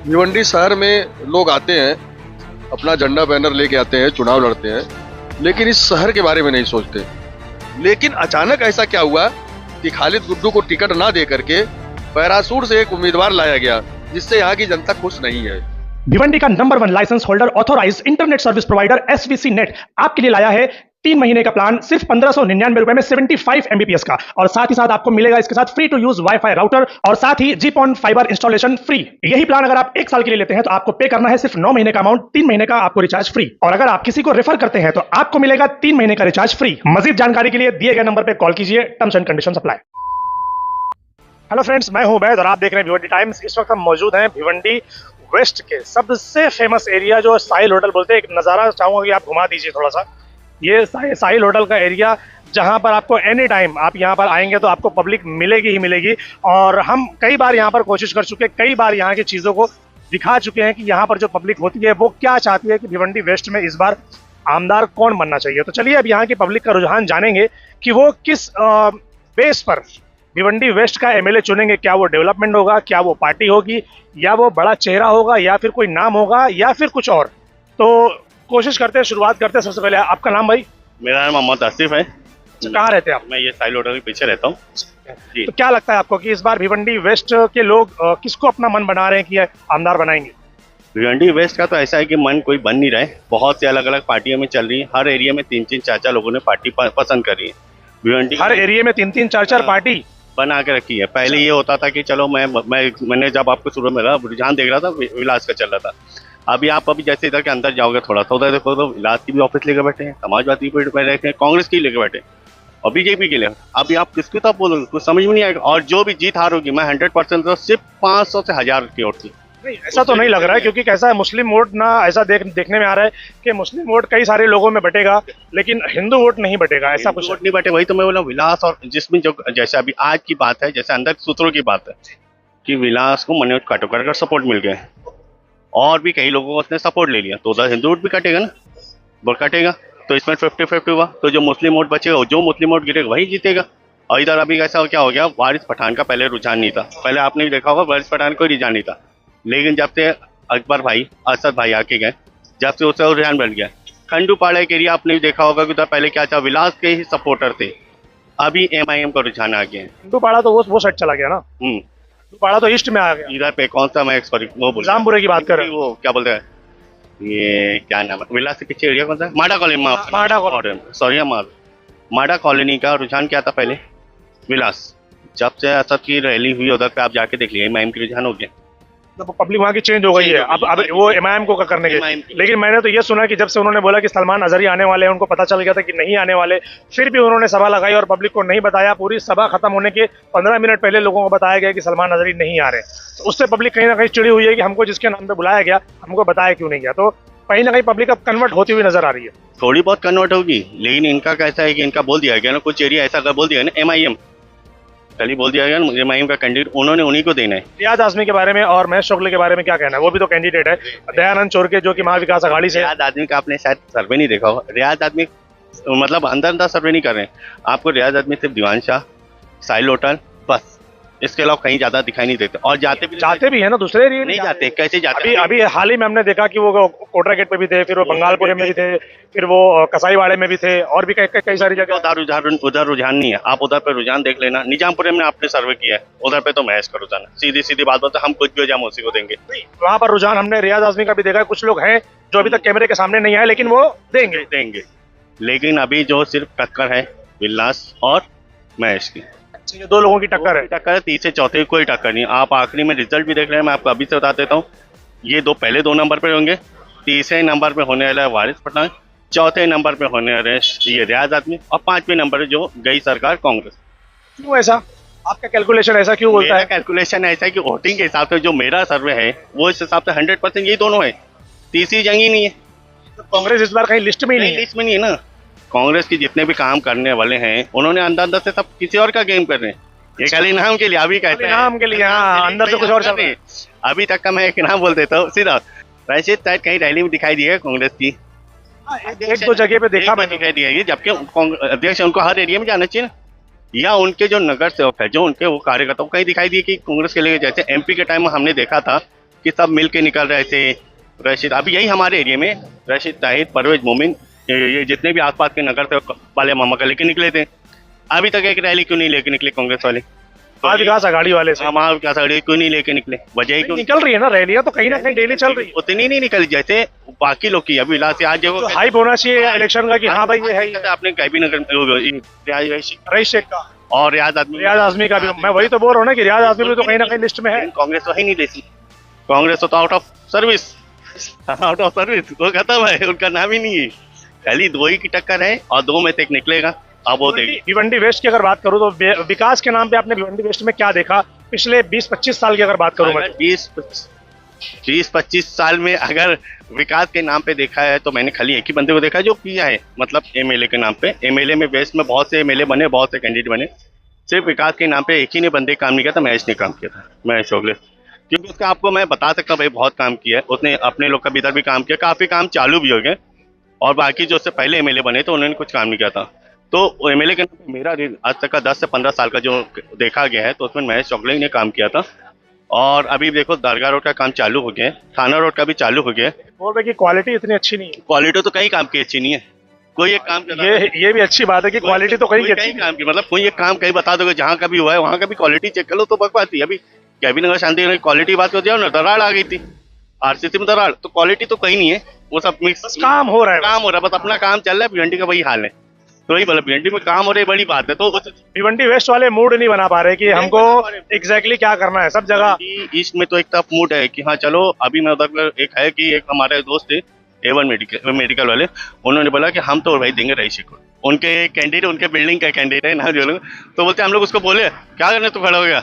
भिवंडी शहर में लोग आते हैं, अपना झंडा बैनर लेके आते हैं, चुनाव लड़ते हैं, लेकिन इस शहर के बारे में नहीं सोचते। लेकिन अचानक ऐसा क्या हुआ कि खालिद गुड्डू को टिकट ना दे करके पैरासूट से एक उम्मीदवार लाया गया, जिससे यहाँ की जनता खुश नहीं है। भिवंडी का number 1 licence holder authorized internet service provider SVC net आपके लिए लाया है 3 महीने का प्लान सिर्फ 1599 रुपए में 75 MBPS का, और साथ ही साथ आपको मिलेगा इसके साथ free to use WiFi router और साथ ही जीपॉन फाइबर इंस्टॉलेशन फ्री। यही प्लान अगर आप 1 साल के लिए लेते हैं तो आपको पे करना है सिर्फ 9 महीने का अमाउंट, 3 महीने का आपको रिचार्ज फ्री, और अगर आप किसी को रेफर करते हैं तो आपको मिलेगा 3 महीने का रिचार्ज फ्री। मजीद जानकारी के लिए दिए गए नंबर पर कॉल कीजिए, terms and condition apply. Hello friends, मैं हूं उबैद और आप देख रहे हैं भिवंडी टाइम्स। इस वक्त हम मौजूद हैं भिवंडी वेस्ट के सबसे फेमस एरिया जो साहिल होटल बोलते हैं। एक नज़ारा चाहूँगा कि आप घुमा दीजिए थोड़ा सा। ये साहिल होटल का एरिया जहाँ पर आपको एनी टाइम आप यहाँ पर आएंगे तो आपको पब्लिक मिलेगी ही मिलेगी, और हम कई बार यहाँ पर कोशिश कर चुके हैं, कई बार यहाँ की चीज़ों को दिखा चुके हैं कि यहाँ पर जो पब्लिक होती है वो क्या चाहती है कि भिवंडी वेस्ट में इस बार आमदार कौन बनना चाहिए। तो चलिए अब यहाँ की पब्लिक का रुझान जानेंगे कि वो किस बेस पर भिवंडी वेस्ट का एमएलए चुनेंगे। क्या वो डेवलपमेंट होगा, क्या वो पार्टी होगी, या वो बड़ा चेहरा होगा, या फिर कोई नाम होगा, या फिर कुछ और। तो कोशिश करते हैं, शुरुआत करते हैं। सबसे पहले आपका नाम भाई? मेरा नाम मोहम्मद आसिफ है। कहाँ रहते हैं आप? मैं ये साहिल होटल के पीछे रहता हूँ। तो क्या लगता है आपको कि इस बार भिवंडी वेस्ट के लोग किसको अपना मन बना रहे हैं कि आमदार बनाएंगे? भिवंडी वेस्ट का तो ऐसा है कि मन कोई बन नहीं रहा है। बहुत से अलग अलग पार्टियों में चल रही है। हर एरिया में 3-3 4-4 लोगों ने पार्टी पसंद करी है। भिवंडी हर एरिया में 3-3 4-4 पार्टी बना के रखी है। पहले ये होता था कि चलो मैंने जब आपको शुरू में रुझान देख रहा था, विलास का चल रहा था। अभी आप जैसे इधर के अंदर जाओगे थोड़ा सा, उधर देखो तो विलास की भी ऑफिस लेकर बैठे हैं, समाजवादी भी बैठे हैं, कांग्रेस की लेकर बैठे और बीजेपी के लिए। अभी आप किसकी तब बोलोगे, कुछ समझ में नहीं आएगा। और जो भी जीत हार होगी, मैं 100% तो सिर्फ 500 से 1000 की वोट थी। नहीं, ऐसा तो नहीं लग रहा है, क्योंकि कैसा है मुस्लिम वोट ना, ऐसा देखने में आ रहा है कि मुस्लिम वोट कई सारे लोगों में बटेगा लेकिन हिंदू वोट नहीं बटेगा। ऐसा कुछ वोट नहीं बटे, वही तो मैं बोला। विलास और जिसमें जो जैसे अभी आज की बात है, जैसे अंदर सूत्रों की बात है कि विलास को मनोज काटोकर का सपोर्ट मिल गया और भी कई लोगों को उसने सपोर्ट ले लिया, तो उधर हिंदू वोट भी कटेगा ना, वो कटेगा। तो इसमें 50-50 हुआ, तो जो मुस्लिम वोट बचेगा, जो मुस्लिम वोट गिरेगा वही जीतेगा। और इधर अभी कैसा क्या हो गया, वारिस पठान का पहले रुझान नहीं था। पहले आपने देखा होगा वारिस पठान कोई रुझान नहीं था, लेकिन जब से अकबर भाई, असद भाई आके गए, जब से उसका रुझान बन गया। खंडू पाड़ा के एरिया आपने भी देखा होगा कि उधर पहले क्या था, विलास के ही सपोर्टर थे, अभी MIM का रुझान आ गया है। खंडू पाड़ा तो वो साइड चला गया ना, खंडू पाड़ा तो ईस्ट में आ गया। इधर पे कौन सा, मैं वो बोल रामपुरे की बात कर रहे हैं, वो क्या बोलते हैं, ये क्या नाम है, विलास के पीछे एरिया कौन सा, माडा कॉलोनी, सॉरी माडा कॉलोनी का रुझान क्या था पहले, विलास। जब से असद की रैली हुई उधर पे आप जाके देख लिए, MIM की रुझान हो गया। पब्लिक वहाँ की चेंज हो गई है अब वो MIM को करने के। लेकिन मैंने तो ये सुना कि जब से उन्होंने बोला कि सलमान अजहरी आने वाले हैं, उनको पता चल गया था कि नहीं आने वाले, फिर भी उन्होंने सभा लगाई और पब्लिक को नहीं बताया। पूरी सभा खत्म होने के 15 मिनट पहले लोगों को बताया गया कि सलमान अजहरी नहीं आ रहे। तो उससे पब्लिक कहीं ना कहीं चिड़ी हुई है कि हमको जिसके नाम पे बुलाया गया हमको बताया क्यों नहीं गया। तो कहीं ना कहीं पब्लिक अब कन्वर्ट होती हुई नजर आ रही है। थोड़ी बहुत कन्वर्ट होगी, लेकिन इनका कैसा है कि इनका बोल दिया गया ना, कुछ एरिया ऐसा बोल दिया ना, MIM कल ही बोल दिया गया ना, MIM का कैंडिडेट उन्होंने उन्हीं को देना है। रियाज आजमी के बारे में और महेश शुक्ल के बारे में क्या कहना है? वो भी तो कैंडिडेट है, दयानंद चोरके जो कि महाविकास अघाड़ी से। रियाज आदमी का आपने शायद सर्वे नहीं देखा होगा। रियाज आदमी मतलब अंदर सर्वे नहीं कर रहे हैं आपको। रियाज आदमी सिर्फ दीवान शाह, साहिल होटल, बस, इसके अलावा कहीं ज्यादा दिखाई नहीं देते। और जाते भी है ना, दूसरे एरिया नहीं जाते। कैसे जाते? अभी हाल ही में हमने देखा कि वो कोटरा गेट पे भी थे, फिर वो बंगालपुरे में भी थे, फिर वो कसाईवाड़े में भी थे, और भी कई सारी जगह। उधर रुझान नहीं है, आप उधर पे रुझान देख लेना। निजामपुरे में आपने सर्वे किया है, उधर पे तो महेश का रुझान है। सीधी बात बताओ, हम कुछ भी हम उसी को देंगे। वहाँ पर रुझान हमने रियाज आजमी का भी देखा है। कुछ लोग हैं जो अभी तक कैमरे के सामने नहीं आए, लेकिन वो देंगे। लेकिन अभी जो सिर्फ टक्कर है विलास और महेश की, ये 2 लोगों की टक्कर है। तीसरे चौथे की कोई टक्कर नहीं। आप आखिरी में रिजल्ट भी देख रहे हैं, मैं आपको अभी से बता देता हूँ। ये पहले 2 नंबर पे होंगे, तीसरे नंबर पे होने वाला है वारिस पठान, चौथे नंबर पे होने वाले ये रियाज आदमी, और 5वें नंबर पे जो गई सरकार कांग्रेस। क्यों ऐसा? आपका कैलकुलेशन ऐसा क्यों बोलता है? कैलकुलेशन ऐसा है कि वोटिंग के हिसाब से जो मेरा सर्वे है वो इस हिसाब से 100% यही दोनों है, तीसरी जंग ही नहीं है। तो कांग्रेस इस बार कहीं लिस्ट में ही नहीं है? लिस्ट में नहीं है ना। कांग्रेस की जितने भी काम करने वाले हैं उन्होंने अंदर से सब किसी और का गेम कर रहे हैं। ये खाली नाम के लिए अभी कहते हैं, नाम के लिए, हाँ, अंदर से कुछ और चल रहे हैं। अभी तक का मैं एक नाम बोल देता हूँ सीधा, राशिद शायद कहीं रैली में दिखाई दी है कांग्रेस की, 1-2 जगह पे देखा मैंने, दिखाई दिया है। जबकि अध्यक्ष उनको हर एरिया में जाना चाहिए ना, या उनके जो नगर सेवक है, जो उनके वो कार्यकर्ता कहीं दिखाई दिए कि कांग्रेस के लिए। जैसे MP के टाइम में हमने देखा था कि सब मिल के निकल रहे थे। रशीद, अभी यही हमारे एरिया में रशीद ताहिर, परवेज मोमिन, ये जितने भी आसपास के नगर थे वाले मामा का लेके निकले थे। अभी तक एक रैली क्यों नहीं लेके निकले कांग्रेस वाले? आज विकास आघाड़ी वाले से हमारा विकास आघाड़ी क्यों नहीं लेके निकले? वजह क्यों? निकल रही है ना रैलियां, तो कहीं ना कहीं डेली चल रही है। उतनी नहीं निकली जैसे बाकी लोग की। अभी विलास से आज जो तो हाइप होना चाहिए इलेक्शन का कि हाँ भाई ये है ही है। आपने कभी नगर रईस शेख का और रियाज आजमी का भी, मैं वही तो बोल रहा हूँ ना कि रियाज आजमी भी तो कहीं ना कहीं लिस्ट में है। कांग्रेस तो ही नहीं देती। कांग्रेस तो out of service, out of service, वो खत्म है, उनका नाम ही नहीं है। खाली दो ही की टक्कर है और दो में से एक निकलेगा। अब वो देखिए। भिवंडी वेस्ट की अगर बात करूं तो विकास के नाम पे आपने भिवंडी वेस्ट में क्या देखा पिछले 20-25 साल की अगर बात करूं मैं? 20-25 साल में अगर विकास के नाम पे देखा है तो मैंने खाली एक ही बंदे को देखा है जो किया है, मतलब एमएलए के नाम पे। एमएलए में वेस्ट में बहुत से एमएलए बने, बहुत से कैंडिडेट बने, सिर्फ विकास के नाम पे एक ही ने बंदे काम नहीं किया था, महेश ने काम किया था, महेश चोगले। क्योंकि उसका आपको मैं बता सकता हूँ भाई बहुत काम किया है उसने, अपने लोग का भी इधर भी काम किया, काफी काम चालू भी हो गए। और बाकी जो उससे पहले एमएलए बने तो उन्होंने कुछ काम नहीं किया था। तो एमएलए के नाम पे मेरा आज तक का 10 से 15 साल का जो देखा गया है तो उसमें महेश चोगले ने काम किया था। और अभी देखो दरगाह रोड का काम चालू हो गया है, थाना रोड का भी चालू हो गया है। बोल रहे कि क्वालिटी इतनी अच्छी नहीं है। क्वालिटी तो कहीं काम की अच्छी नहीं है। कोई एक काम ये भी अच्छी बात है कि क्वालिटी तो कहीं की अच्छी काम की, मतलब कोई एक काम कहीं बता दोगे जहाँ का भी हुआ है वहाँ का भी क्वालिटी चेक कर लो तो बकवास थी। अभी कैबिन नगर शांति नगर क्वालिटी बात कर जाओ ना, दरार आ गई थी आरसीसी में, दरार। तो क्वालिटी तो कहीं नहीं है, वो सब मिक्स काम हो रहा है, बस अपना काम चल रहा है। भिवंडी का वही हाल है, तो वही मतलब भिवंडी में काम हो रही बड़ी बात है। तो भिवंडी वेस्ट वाले मूड नहीं बना पा रहे कि हमको एग्जैक्टली क्या करना है। सब जगह ईस्ट में तो एक टफ मूड है कि हाँ चलो। अभी मैं उधर एक है कि एक हमारे दोस्त थे A1 मेडिकल वाले, उन्होंने बोला कि हम तो भाई देंगे रईस को, उनके कैंडिडेट, उनके बिल्डिंग का कैंडिडेट है ना जो लोग, तो बोलते हम लोग उसको बोले क्या करने तो खड़ा हो गया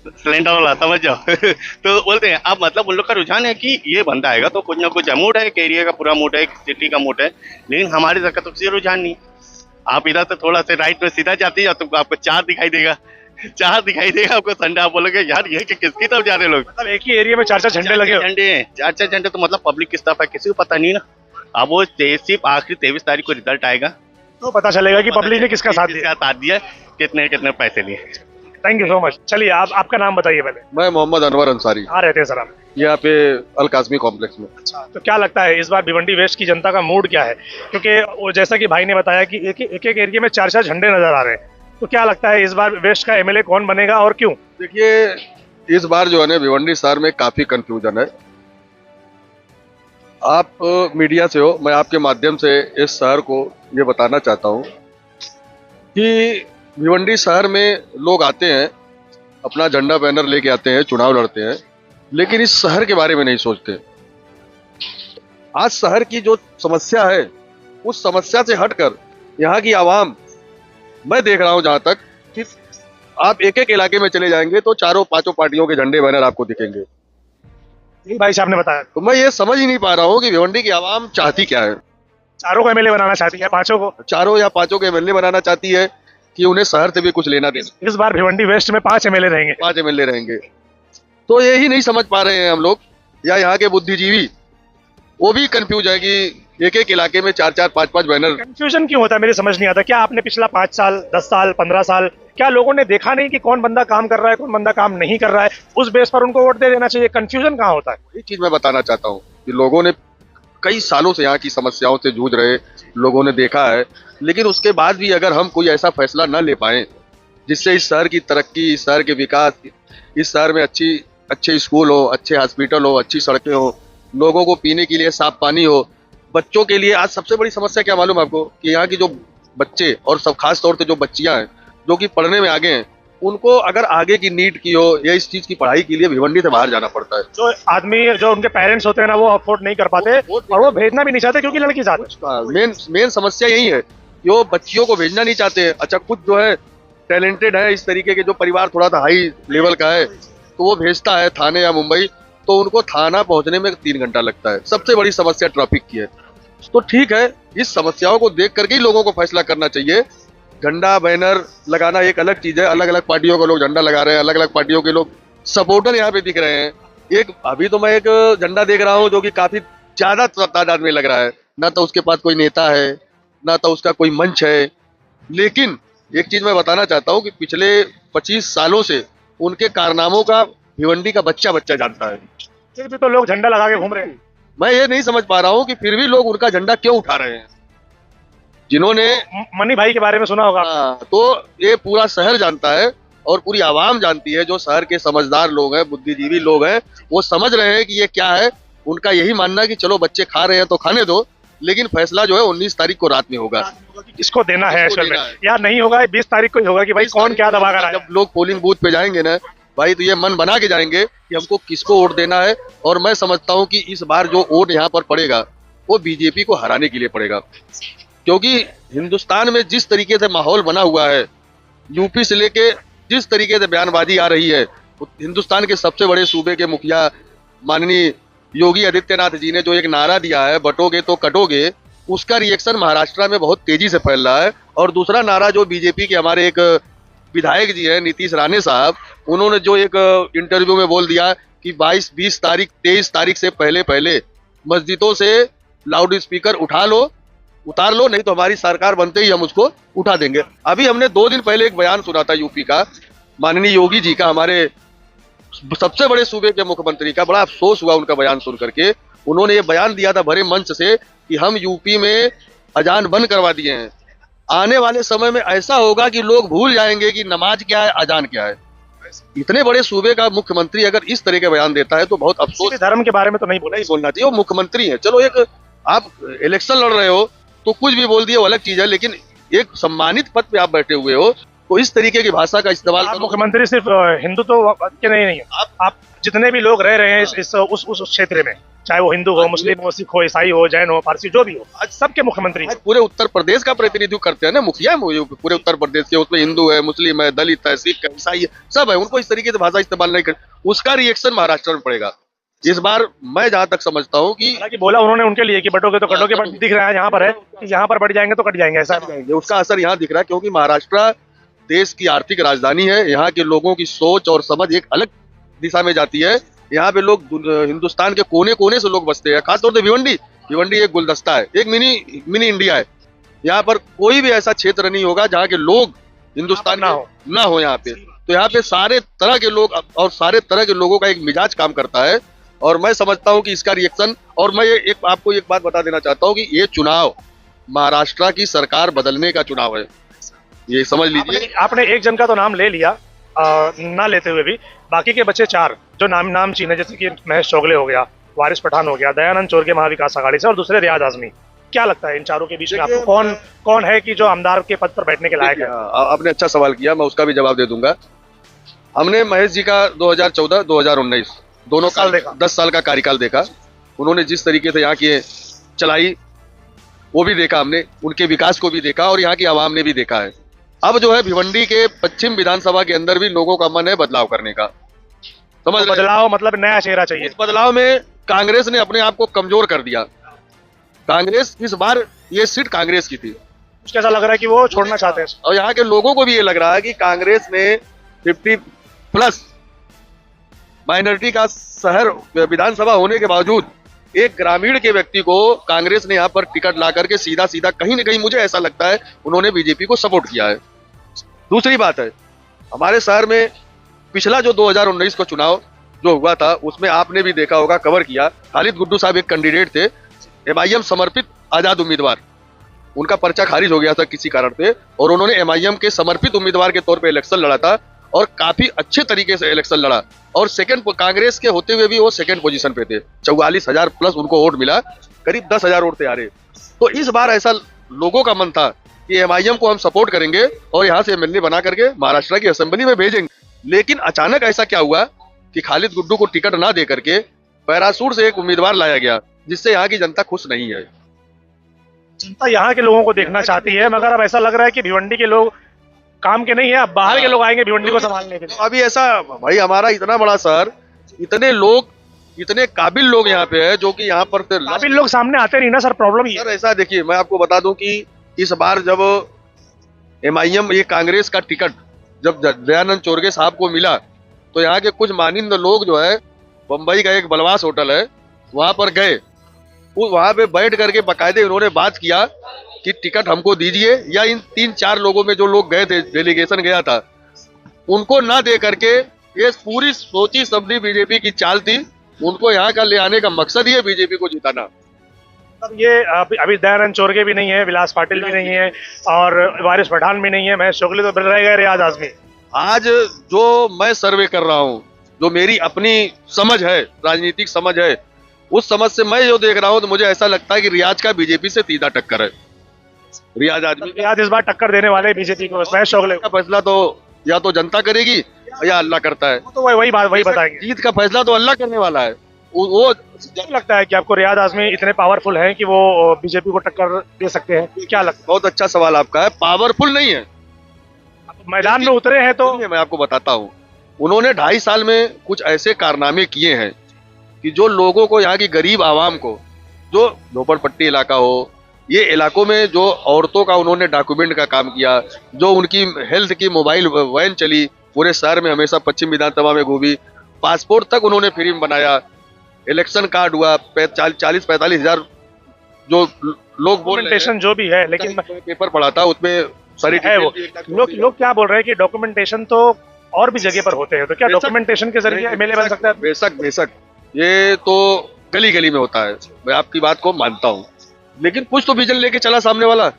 सिलेंडर वाला, समझ जाओ। तो बोलते हैं अब मतलब उन लोग का रुझान है कि ये बंदा आएगा तो कुछ ना कुछ मूड है, एक एरिया का पूरा मूड है, एक सिटी का मूड है। लेकिन हमारी तरफ तो किसी रुझान नहीं। आप इधर से थोड़ा से राइट में सीधा जाते हैं तुमको आपको चार दिखाई देगा आपको संडे। आप बोलोगे यार ये किसकी तरफ जा रहे लोग? मतलब एक ही एरिया में 4-4 झंडे लगे, झंडे हैं, 4-4 झंडे। तो मतलब पब्लिक किस तरफ है किसी को पता नहीं ना। अब वो सिर्फ आखिरी 23 तारीख को रिजल्ट आएगा तो पता चलेगा कि पब्लिक ने किसका साथ दिया, कितने पैसे लिए। Thank you so much. चलिए आपका नाम बताइए पहले। मैं मोहम्मद अनवर अंसारी। कहाँ रहते हैं सर आप? यहाँ पे अल कासमी कॉम्प्लेक्स में। अच्छा, तो क्या लगता है इस बार भिवंडी वेस्ट की जनता का मूड क्या है? क्योंकि वो जैसा कि भाई ने बताया कि एक एरिया में 4-4 झंडे नजर आ रहे हैं, तो क्या लगता है इस बार वेस्ट का एमएलए कौन बनेगा और क्यों? देखिए इस बार जो है ना भिवंडी शहर में काफी कंफ्यूजन है। आप मीडिया से हो, मैं आपके माध्यम से इस शहर को ये बताना चाहता हूँ कि भिवंडी शहर में लोग आते हैं, अपना झंडा बैनर लेके आते हैं, चुनाव लड़ते हैं, लेकिन इस शहर के बारे में नहीं सोचते। आज शहर की जो समस्या है उस समस्या से हटकर यहाँ की आवाम, मैं देख रहा हूं जहां तक कि आप एक एक इलाके में चले जाएंगे तो 4-5 पार्टियों के झंडे बैनर आपको दिखेंगे। भाई साहब ने बताया, तो मैं ये समझ ही नहीं पा रहा हूँ कि भिवंडी की आवाम चाहती क्या है। चारों को एमएलए बनाना चाहती है, 5 को, 4 या 5 के एमएलए बनाना चाहती है कि उन्हें शहर से भी कुछ लेना देना। इस बार भिवंडी वेस्ट में 5 एमएलए रहेंगे, 5 एमएलए रहेंगे। तो यही नहीं समझ पा रहे हैं हम लोग, या यहाँ के बुद्धिजीवी वो भी कंफ्यूज है कि एक एक इलाके में 4-4, 5-5 बैनर। कंफ्यूजन क्यों होता है मेरे समझ नहीं आता। क्या आपने पिछला 5 साल, 10 साल, 15 साल क्या लोगों ने देखा नहीं कि कौन बंदा काम कर रहा है, कौन बंदा काम नहीं कर रहा है, उस बेस पर उनको वोट दे देना चाहिए? कंफ्यूजन कहाँ होता है? ये चीज मैं बताना चाहता हूँ कि लोगों ने कई सालों से यहाँ की समस्याओं से जूझ रहे लोगों ने देखा है, लेकिन उसके बाद भी अगर हम कोई ऐसा फैसला न ले पाए जिससे इस शहर की तरक्की, इस शहर के विकास, इस शहर में अच्छे स्कूल हो, अच्छे हॉस्पिटल हो, अच्छी सड़कें हो, लोगों को पीने के लिए साफ पानी हो, बच्चों के लिए। आज सबसे बड़ी समस्या क्या मालूम आपको कि यहाँ की जो बच्चे और सब खास तौर से जो बच्चियां हैं जो कि पढ़ने में आगे हैं, उनको अगर आगे की नीट की हो या इस चीज की पढ़ाई के लिए भिवंडी से बाहर जाना पड़ता है। जो आदमी, जो उनके पेरेंट्स होते हैं ना, वो अफोर्ड नहीं कर पाते और वो भेजना भी नहीं चाहते क्योंकि लड़की साथ। मेन समस्या यही है कि वो बच्चियों को भेजना नहीं चाहते। अच्छा, कुछ जो है टैलेंटेड है, इस तरीके के जो परिवार थोड़ा सा हाई लेवल का है, तो वो भेजता है थाने या मुंबई, तो उनको थाना पहुंचने में 3 घंटा लगता है। सबसे बड़ी समस्या ट्रैफिक की है। तो ठीक है, इस समस्याओं को देख करके ही लोगों को फैसला करना चाहिए। झंडा बैनर लगाना एक अलग चीज है, अलग अलग पार्टियों के लोग झंडा लगा रहे हैं, अलग अलग पार्टियों के लोग सपोर्टर यहाँ पे दिख रहे हैं। अभी तो मैं एक झंडा देख रहा हूँ जो कि काफी ज्यादा तादाद में लग रहा है, ना तो उसके पास कोई नेता है, ना तो उसका कोई मंच है। लेकिन एक चीज मैं बताना चाहता हूँ कि पिछले 25 सालों से उनके कारनामों का भिवंडी का बच्चा जानता है। फिर भी तो लोग झंडा लगा के घूम रहे हैं। मैं ये नहीं समझ पा रहा हूँ कि फिर भी लोग उनका झंडा क्यों उठा रहे हैं, जिन्होंने मनी भाई के बारे में सुना होगा। तो ये पूरा शहर जानता है और पूरी आवाम जानती है, जो शहर के समझदार लोग हैं, बुद्धिजीवी लोग हैं, वो समझ रहे हैं कि ये क्या है। उनका यही मानना है कि चलो बच्चे खा रहे हैं तो खाने दो, लेकिन फैसला जो है 19 तारीख को रात में होगा। किसको देना है किसको एक्चुअल में, देना है। या नहीं होगा 20 तारीख को ही होगा कि भाई कौन क्या दबा कर आया। जब लोग पोलिंग बूथ पे जाएंगे ना भाई, तो ये मन बना के जाएंगे कि हमको किसको वोट देना है। और मैं समझता हूँ कि इस बार जो वोट यहाँ पर पड़ेगा वो बीजेपी को हराने के लिए पड़ेगा, क्योंकि हिंदुस्तान में जिस तरीके से माहौल बना हुआ है, यूपी से लेके जिस तरीके से बयानबाजी आ रही है, हिंदुस्तान के सबसे बड़े सूबे के मुखिया माननीय योगी आदित्यनाथ जी ने जो एक नारा दिया है, बटोगे तो कटोगे, उसका रिएक्शन महाराष्ट्र में बहुत तेजी से फैल रहा है। और दूसरा नारा जो बीजेपी के हमारे एक विधायक जी हैं नीतीश राणे साहब, उन्होंने जो एक इंटरव्यू में बोल दिया कि 22, 20 तारीख, 23 तारीख से पहले पहले मस्जिदों से लाउड स्पीकर उतार लो, नहीं तो हमारी सरकार बनते ही हम उसको उठा देंगे। अभी हमने 2 दिन पहले एक बयान सुना था यूपी का, माननीय योगी जी का, हमारे सबसे बड़े सूबे के मुख्यमंत्री का। बड़ा अफसोस हुआ उनका बयान सुन करके। उन्होंने ये बयान दिया था भरे मंच से कि हम यूपी में अजान बंद करवा दिए हैं, आने वाले समय में ऐसा होगा कि लोग भूल जाएंगे कि नमाज क्या है, अजान क्या है। इतने बड़े सूबे का मुख्यमंत्री अगर इस तरह के बयान देता है तो बहुत अफसोस। धर्म के बारे में तो नहीं बोलना चाहिए, वो मुख्यमंत्री है। चलो एक आप इलेक्शन लड़ रहे हो तो कुछ भी बोल दिए वो अलग चीज है, लेकिन एक सम्मानित पद पे आप बैठे हुए हो तो इस तरीके की भाषा का इस्तेमाल। मुख्यमंत्री सिर्फ हिंदुत्व के नहीं है, आप जितने भी लोग रह रहे हैं उस क्षेत्र में, चाहे वो हिंदू हो, मुस्लिम हो, सिख हो, ईसाई हो, जैन हो, पारसी, जो भी हो, आज सबके मुख्यमंत्री पूरे उत्तर प्रदेश का प्रतिनिधित्व करते हैं ना, मुखिया पूरे उत्तर प्रदेश के, उसमें हिंदू है, मुस्लिम है, दलित है, सिख है, ईसाई है, सब है। उनको इस तरीके से भाषा इस्तेमाल नहीं कर, उसका रिएक्शन महाराष्ट्र में पड़ेगा इस बार। मैं जहां तक समझता हूँ कि बोला उन्होंने उनके लिए कि बटोगे तो कटोगे, बट दिख रहा है यहाँ पर है कि यहाँ पर बढ़ जाएंगे तो कट जाएंगे, ऐसा उसका असर यहाँ दिख रहा है, क्योंकि महाराष्ट्र देश की आर्थिक राजधानी है। यहाँ के लोगों की सोच और समझ एक अलग दिशा में जाती है। यहाँ पे लोग हिंदुस्तान के कोने कोने से लोग बसते हैं, खासतौर से भिवंडी एक गुलदस्ता है, एक मिनी इंडिया है। यहाँ पर कोई भी ऐसा क्षेत्र नहीं होगा जहाँ के लोग हिंदुस्तान ना हो यहाँ पे। तो यहाँ पे सारे तरह के लोग और सारे तरह के लोगों का एक मिजाज काम करता है। और मैं समझता हूँ कि इसका रिएक्शन, और मैं आपको एक बात बता देना चाहता हूँ कि ये चुनाव महाराष्ट्र की सरकार बदलने का चुनाव है, ये समझ लीजिए। आपने एक जन का तो नाम ले लिया, ना लेते हुए भी बाकी के बच्चे 4 जो नाम चीन है, जैसे कि महेश चोगले हो गया, वारिस पठान हो गया, दयानंद चोरगे महाविकास आघाड़ी से, और दूसरे रियाज आजमी। क्या लगता है इन चारों के बीच में आपको कौन है कि जो आमदार के पद पर बैठने के लायक है? आपने अच्छा सवाल किया, मैं उसका भी जवाब दे दूंगा। हमने महेश जी का 2014-2019 दोनों साल देखा, 10 साल का कार्यकाल देखा। उन्होंने जिस तरीके से यहाँ की चलाई वो भी देखा हमने, उनके विकास को भी देखा और यहाँ की आवाम ने भी देखा है। अब जो है भिवंडी के पश्चिम विधानसभा के अंदर भी लोगों का मन है बदलाव करने का। समझ तो बदलाव मतलब नया चेहरा चाहिए। इस बदलाव में कांग्रेस ने अपने आप को कमजोर कर दिया। कांग्रेस इस बार ये सीट कांग्रेस की थी, उसके ऐसा लग रहा है कि वो छोड़ना चाहते हैं। और यहाँ के लोगों को भी ये लग रहा है कि कांग्रेस ने 50+ माइनॉरिटी का शहर विधानसभा होने के बावजूद एक ग्रामीण के व्यक्ति को कांग्रेस ने यहाँ पर टिकट ला करके सीधा कहीं न कहीं मुझे ऐसा लगता है उन्होंने बीजेपी को सपोर्ट किया है। दूसरी बात है, हमारे शहर में पिछला जो 2019 का चुनाव जो हुआ था उसमें आपने भी देखा होगा, कवर किया, खालिद गुड्डू साहब एक कैंडिडेट थे, MIM समर्पित आजाद उम्मीदवार। उनका पर्चा खारिज हो गया था किसी कारण से और उन्होंने MIM के समर्पित उम्मीदवार के तौर पर इलेक्शन लड़ा था और काफी अच्छे तरीके से इलेक्शन लड़ा और सेकंड, कांग्रेस के होते हुए भी वो सेकंड पोजीशन पे थे। 44,000 प्लस उनको वोट मिला, करीब 10,000 वोट थे आ रहे। तो इस बार ऐसा लोगों का मन था कि MIM को हम सपोर्ट करेंगे और यहाँ से MLA बना करके महाराष्ट्र की असेंबली में भेजेंगे। लेकिन अचानक ऐसा क्या हुआ कि खालिद गुड्डू को टिकट ना दे करके पैरासूट से एक उम्मीदवार लाया गया, जिससे यहाँ की जनता खुश नहीं है। जनता यहाँ के लोगों को देखना चाहती है, मगर अब ऐसा लग रहा है कि भिवंडी के लोग काम के नहीं है, अब बाहर के लोग आएंगे भिवंडी को संभालने के लिए। अभी ऐसा भाई, हमारा इतना बड़ा शहर, इतने लोग, इतने काबिल लोग यहाँ पे है जो कि यहाँ पर काबिल लोग सामने आते नहीं ना सर, प्रॉब्लम ये। सर ऐसा देखिए, मैं आपको बता दूं कि इस बार जब MIM ये कांग्रेस का टिकट जब दयानंद चोरगे साहब को मिला तो यहाँ के कुछ मानिंद लोग जो है, बम्बई का एक बलवास होटल है वहां पर गए, वहां पे बैठ करके बाकायदे उन्होंने बात किया कि टिकट हमको दीजिए, या इन 3-4 लोगों में जो लोग गए थे, डेलीगेशन गया था, उनको ना दे करके, ये पूरी सोची समझी बीजेपी की चाल थी उनको यहाँ का ले आने का मकसद ही है बीजेपी को जिताना। अब ये अभी दयानंद चोरगे भी नहीं है, विलास पाटिल भी नहीं है और वारिस पठान भी नहीं है, महेश शोगले तो रह गए, रियाज आजमी। आज जो मैं सर्वे कर रहा हूँ, जो मेरी अपनी समझ है, राजनीतिक समझ है, उस समझ से मैं जो देख रहा हूँ तो मुझे ऐसा लगता है कि रियाज का बीजेपी से सीधा टक्कर है। रियाज आदमी रियाज इस बार टक्कर देने वाले बीजेपी को, महेश शोगले का फैसला तो या तो जनता करेगी या अल्लाह करता है। को। तो वही बताएंगे। जीत का फैसला तो अल्लाह करने वाला है। वो क्या लगता है कि आपको रियाज आजमी इतने पावरफुल हैं कि वो बीजेपी को टक्कर दे सकते हैं? क्या लगता बहुत अच्छा सवाल आपका है। पावरफुल नहीं है, है? मैदान में उतरे हैं तो मैं आपको बताता हूँ, उन्होंने 2.5 साल में कुछ ऐसे कारनामे किए हैं कि जो लोगों को, यहाँ की गरीब आवाम को, जो झोपड़पट्टी इलाका हो, ये इलाकों में जो औरतों का उन्होंने डॉक्यूमेंट का काम किया, जो उनकी हेल्थ की मोबाइल वैन चली, पूरे शहर में हमेशा पश्चिम विधानसभा में घूमी, पासपोर्ट तक उन्होंने फ्री में बनाया, इलेक्शन कार्ड हुआ, 40-45 हजार जो लोग बोल रहे हैं, जो भी है, लेकिन पेपर पढ़ा था उसमें सारी है वो लोग क्या बोल रहे हैं कि डॉक्यूमेंटेशन तो और भी जगह पर होते हैं, तो क्या डॉक्यूमेंटेशन के जरिए एमएलए बन सकता है? बेशक ये तो गली गली में होता है, मैं आपकी बात को मानता हूँ, लेकिन कुछ तो विजन लेके चला सामने वाला।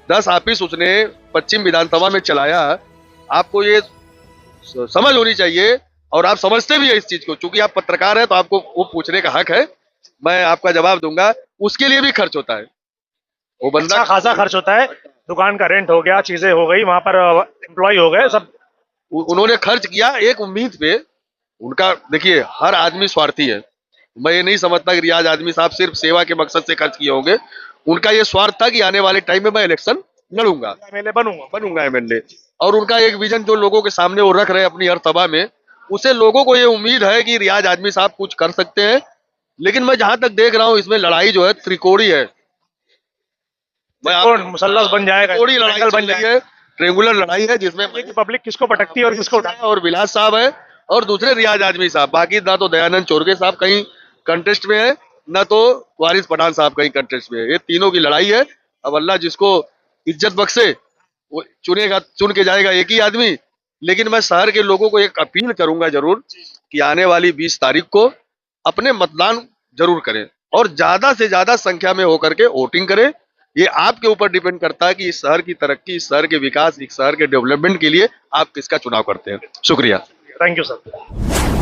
10 ऑफिस उसने पश्चिम विधानसभा में चलाया। आपको ये समझ होनी चाहिए, और आप समझते भी है इस चीज को, चूंकि आप पत्रकार हैं तो आपको वो पूछने का हक है, मैं आपका जवाब दूंगा। उसके लिए भी खर्च होता है, वो बंदा अच्छा खासा खर्च होता है, दुकान का रेंट हो गया, चीजें हो गई, वहां पर एम्प्लॉय हो गए, सब उन्होंने खर्च किया एक उम्मीद पे। उनका देखिए, हर आदमी स्वार्थी है। मैं ये नहीं समझता कि रियाज आदमी साहब सिर्फ सेवा के मकसद से खर्च किए होंगे। उनका ये स्वार्थ था कि आने वाले टाइम में मैं इलेक्शन लड़ूंगा, एमएलए बनूंगा एमएलए। और उनका एक विजन जो लोगों के सामने वो रख रहे हैं अपनी हर सभा में, उसे लोगों को ये उम्मीद है कि रियाज आदमी साहब कुछ कर सकते हैं। लेकिन मैं जहां तक देख रहा हूं, इसमें लड़ाई जो है त्रिकोणी है। मुसल्लस बन जाएगा, त्रिकोणी लड़ाई बन रही है, ट्रेंगुलर लड़ाई है, जिसमें पब्लिक किसको पटकती है और किसको उठाती है। और विलास साहब है और दूसरे रियाज आदमी साहब। बाकी ना तो दयानंद चोरगे साहब कहीं कंटेस्ट में है, ना तो वारिस पठान साहब कहीं कंटेस्ट में है। ये तीनों की लड़ाई है। अब अल्लाह जिसको इज्जत बख्शे वो चुन के जाएगा एक ही आदमी। लेकिन मैं शहर के लोगों को एक अपील करूंगा जरूर कि आने वाली 20 तारीख को अपने मतदान जरूर करें और ज्यादा से ज्यादा संख्या में होकर के वोटिंग करें। ये आपके ऊपर डिपेंड करता है कि इस शहर की तरक्की, इस शहर के विकास, इस शहर के डेवलपमेंट के लिए आप किसका चुनाव करते हैं। शुक्रिया। Thank you sir.